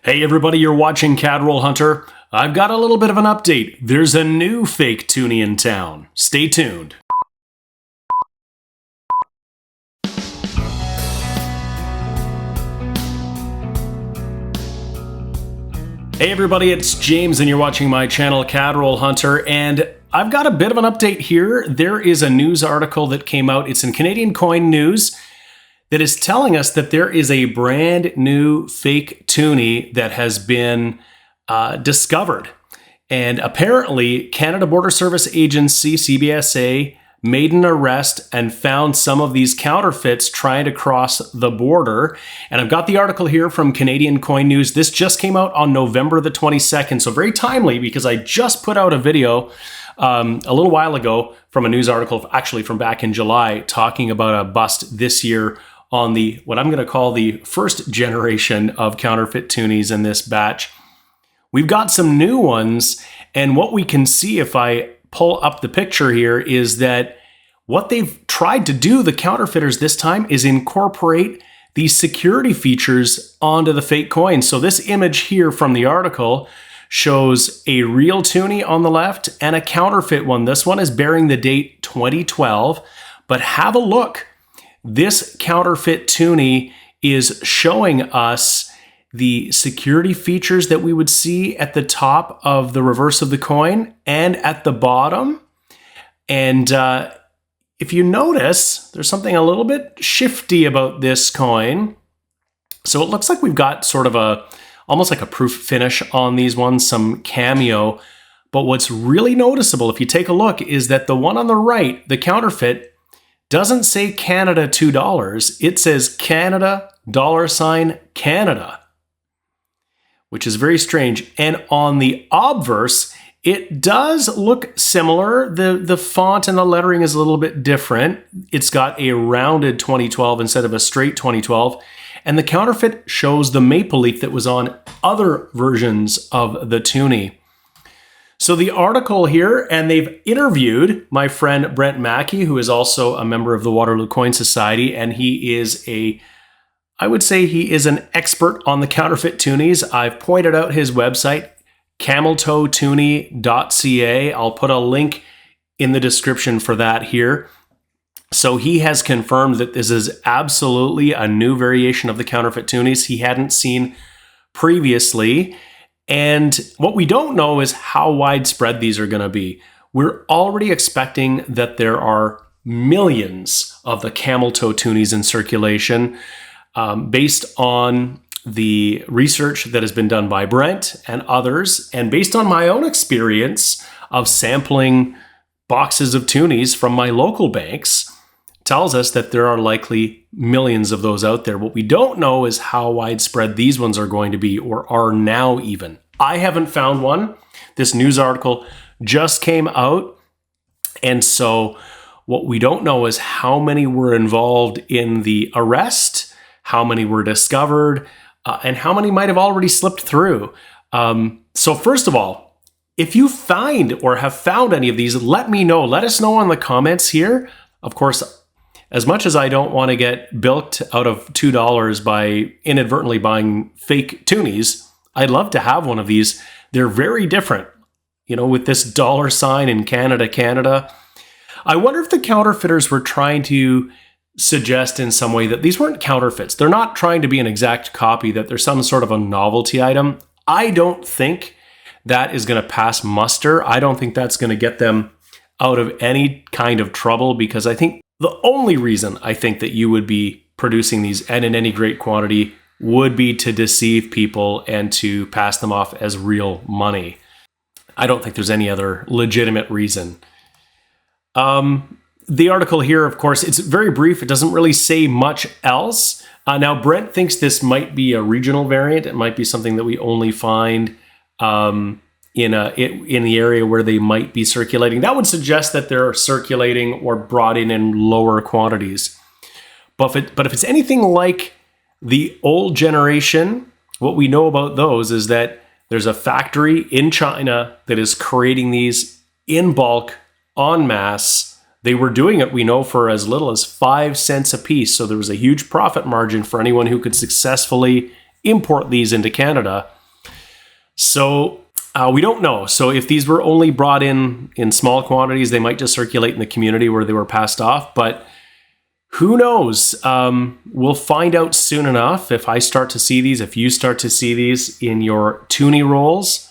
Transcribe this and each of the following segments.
Hey everybody, you're watching Cadroll Hunter. I've got a little bit of an update. There's a new fake toonie in town. Stay tuned. Hey everybody, it's James and you're watching my channel Cadroll Hunter, and I've got a bit of an update here. There is a news article that came out. It's in Canadian Coin News that is telling us that there is a brand new fake toonie that has been discovered. And apparently, Canada Border Service Agency, CBSA, made an arrest and found some of these counterfeits trying to cross the border. And I've got the article here from Canadian Coin News. This just came out on November the 22nd, so very timely because I just put out a video a little while ago from a news article, actually from back in July, talking about a bust this year on the, what I'm going to call the first generation of counterfeit toonies in this batch. We've got some new ones, and what we can see if I pull up the picture here is that what they've tried to do, the counterfeiters this time, is incorporate these security features onto the fake coins. So this image here from the article shows a real toonie on the left and a counterfeit one. This one is bearing the date 2012, but have a look. This counterfeit toonie is showing us the security features that we would see at the top of the reverse of the coin and at the bottom. And if you notice, there's something a little bit shifty about this coin. So it looks like we've got sort of almost like a proof finish on these ones, some cameo. But what's really noticeable, if you take a look, is that the one on the right, the counterfeit, doesn't say Canada $2. It says Canada $Canada, which is very strange. And on the obverse, it does look similar. The font and the lettering is a little bit different. It's got a rounded 2012 instead of a straight 2012. And the counterfeit shows the maple leaf that was on other versions of the toonie. So the article here, and they've interviewed my friend Brent Mackey, who is also a member of the Waterloo Coin Society, and he is I would say he is an expert on the counterfeit toonies. I've pointed out his website, CAMELTOE.ca. I'll put a link in the description for that here. So he has confirmed that this is absolutely a new variation of the counterfeit toonies he hadn't seen previously. And what we don't know is how widespread these are going to be. We're already expecting that there are millions of the camel toe toonies in circulation based on the research that has been done by Brent and others, and based on my own experience of sampling boxes of toonies from my local banks, tells us that there are likely millions of those out there. What we don't know is how widespread these ones are going to be, or are now even. I haven't found one. This news article just came out, and so what we don't know is how many were involved in the arrest, how many were discovered, and how many might have already slipped through. So first of all, if you find or have found any of these, let me know. Let us know in the comments here. Of course, as much as I don't want to get bilked out of $2 by inadvertently buying fake toonies, I'd love to have one of these. They're very different, you know, with this $ in Canada, Canada. I wonder if the counterfeiters were trying to suggest in some way that these weren't counterfeits. They're not trying to be an exact copy, that there's some sort of a novelty item. I don't think that is going to pass muster. I don't think that's going to get them out of any kind of trouble, because I think the only reason I think that you would be producing these, and in any great quantity, would be to deceive people and to pass them off as real money. I don't think there's any other legitimate reason. The article here, of course, it's very brief. It doesn't really say much else. Now, Brent thinks this might be a regional variant. It might be something that we only find in the area where they might be circulating. That would suggest that they're circulating or brought in lower quantities. But if it's anything like the old generation, what we know about those is that there's a factory in China that is creating these in bulk, en masse. They were doing it, we know, for as little as 5 cents a piece. So there was a huge profit margin for anyone who could successfully import these into Canada. So we don't know. So if these were only brought in small quantities, they might just circulate in the community where they were passed off. But who knows? We'll find out soon enough if I start to see these, if you start to see these in your Toonie rolls.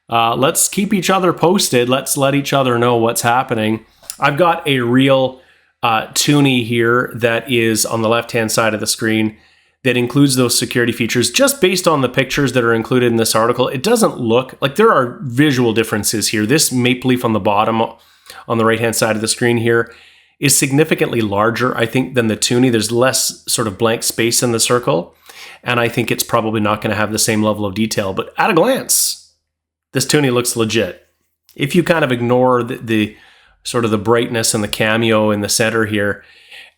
Let's keep each other posted. Let's let each other know what's happening. I've got a real Toonie here that is on the left-hand side of the screen that includes those security features. Just based on the pictures that are included in this article, it doesn't look like there are visual differences here. This maple leaf on the bottom, on the right-hand side of the screen here, is significantly larger, I think, than the Toonie. There's less sort of blank space in the circle, and I think it's probably not going to have the same level of detail. But at a glance, this Toonie looks legit. If you kind of ignore the sort of the brightness and the cameo in the center here,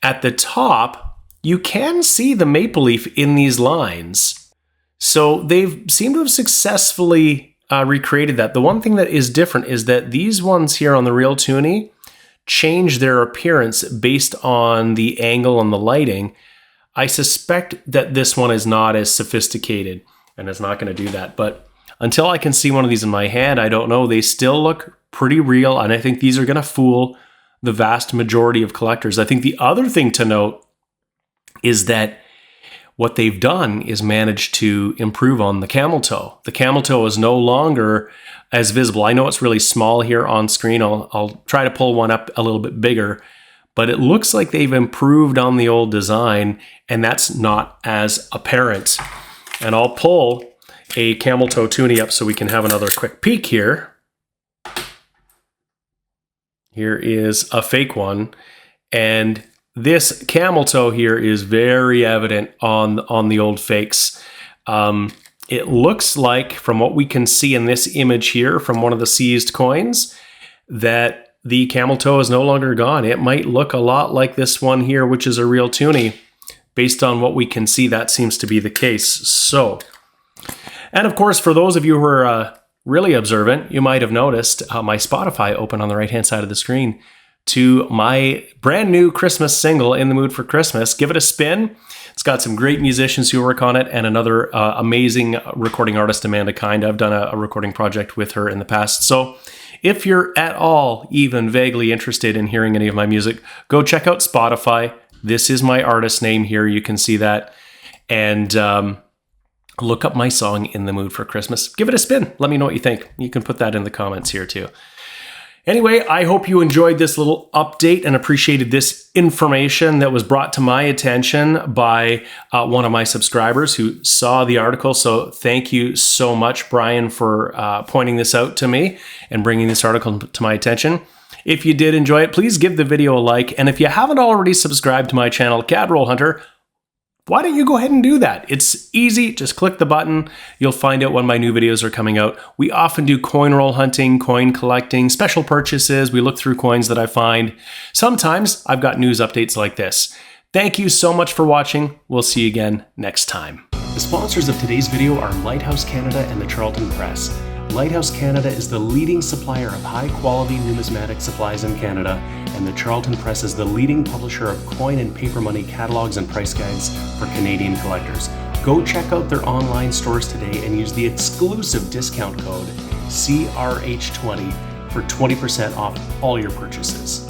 at the top, you can see the maple leaf in these lines. So they've seemed to have successfully recreated that. The one thing that is different is that these ones here on the real Toonie change their appearance based on the angle and the lighting. I suspect that this one is not as sophisticated and is not going to do that. But until I can see one of these in my hand, I don't know. They still look pretty real, and I think these are going to fool the vast majority of collectors. I think the other thing to note is that what they've done is managed to improve on the camel toe. The camel toe is no longer as visible. I know it's really small here on screen. I'll try to pull one up a little bit bigger, but it looks like they've improved on the old design, and that's not as apparent. And I'll pull a camel toe Toonie up so we can have another quick peek here. Here is a fake one, and this camel toe here is very evident on the old fakes. It looks like, from what we can see in this image here from one of the seized coins, that the camel toe is no longer gone. It might look a lot like this one here, which is a real Toonie. Based on what we can see, that seems to be the case. So, and of course, for those of you who are really observant, you might have noticed my Spotify open on the right-hand side of the screen to my brand new Christmas single, In the Mood for Christmas. Give it a spin. It's got some great musicians who work on it and another amazing recording artist, Amanda Kind. I've done a recording project with her in the past. So if you're at all even vaguely interested in hearing any of my music, go check out Spotify. This is my artist name here. You can see that. And look up my song, In the Mood for Christmas. Give it a spin. Let me know what you think. You can put that in the comments here too. Anyway, I hope you enjoyed this little update and appreciated this information that was brought to my attention by one of my subscribers who saw the article. So thank you so much, Brian, for pointing this out to me and bringing this article to my attention. If you did enjoy it, please give the video a like. And if you haven't already subscribed to my channel, Cadroll Hunter, why don't you go ahead and do that? It's easy. Just click the button. You'll find out when my new videos are coming out. We often do coin roll hunting, coin collecting, special purchases. We look through coins that I find. Sometimes I've got news updates like this. Thank you so much for watching. We'll see you again next time. The sponsors of today's video are Lighthouse Canada and the Charlton Press. Lighthouse Canada is the leading supplier of high-quality numismatic supplies in Canada, and the Charlton Press is the leading publisher of coin and paper money catalogs and price guides for Canadian collectors. Go check out their online stores today and use the exclusive discount code CRH20 for 20% off all your purchases.